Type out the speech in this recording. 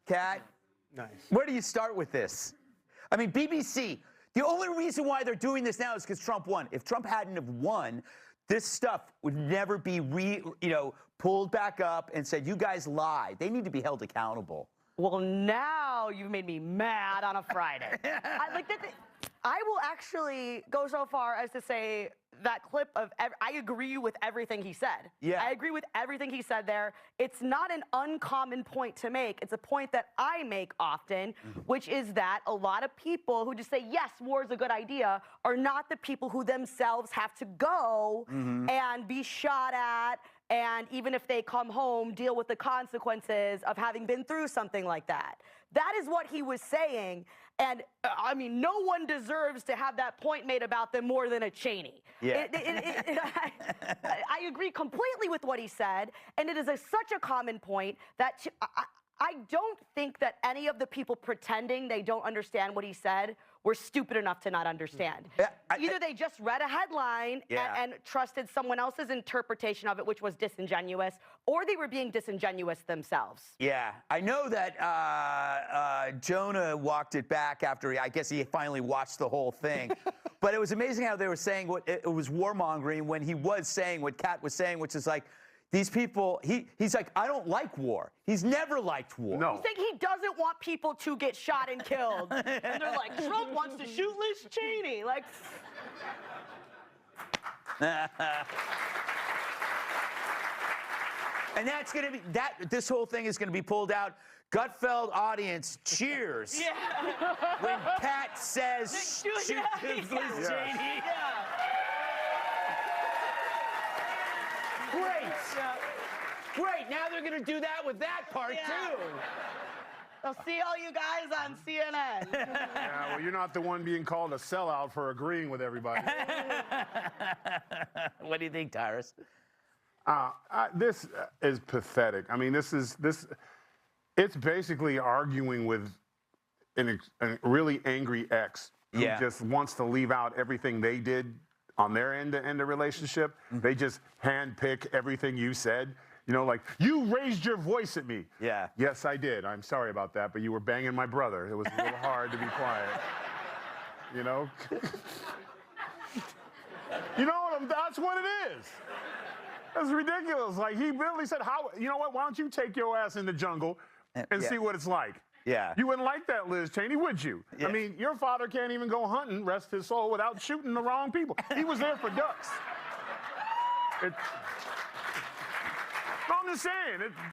Kat, Nice. where do you start with this? I mean, BBC, the only reason why they're doing this now is because Trump won. If Trump hadn't have won, this stuff would never be pulled back up and said, you guys lied. They need to be held accountable. Well, now you've made me mad on a Friday. I will actually go so far as to say that clip of, I agree with everything he said. Yeah. I agree with everything he said there. It's not an uncommon point to make. It's a point that I make often, which is that a lot of people who just say, yes, war is a good idea, are not the people who themselves have to go and be shot at, and even if they come home, deal with the consequences of having been through something like that. That is what he was saying. And I mean, no one deserves to have that point made about them more than a Cheney. Yeah. I agree completely with what he said. And it is such a common point that I don't think that any of the people pretending they don't understand what he said were stupid enough to not understand. Either they just read a headline and trusted someone else's interpretation of it, which was disingenuous, or they were being disingenuous themselves. Yeah, I know that Jonah walked it back after I guess he finally watched the whole thing. But it was amazing how they were saying it was warmongering when he was saying what Kat was saying, which is like, these people, he's like, I don't like war. He's never liked war. No. He's saying he doesn't want people to get shot and killed. And they're like, Trump wants to shoot Liz Cheney. Like, and that's going to be, this whole thing is going to be pulled out. Gutfeld audience cheers when Kat says shoot Liz Cheney. Great. Great. Now they're going to do that with that part, too. I'll see all you guys on CNN. Yeah, well, you're not the one being called a sellout for agreeing with everybody. What do you think, Tyrus? This is pathetic. I mean, it's basically arguing with a really angry ex who just wants to leave out everything they did on their end to end a relationship. They just handpick everything you said. You know, like, you raised your voice at me. Yeah. Yes, I did. I'm sorry about that, but you were banging my brother. It was a little hard to be quiet. You know? You know what? That's what it is. That's ridiculous. Like, he literally said, you know what? Why don't you take your ass in the jungle and see what it's like? Yeah. You wouldn't like that, Liz Cheney, would you? Yeah. I mean, your father can't even go hunting, rest his soul, without shooting the wrong people. He was there for ducks. I'm just saying.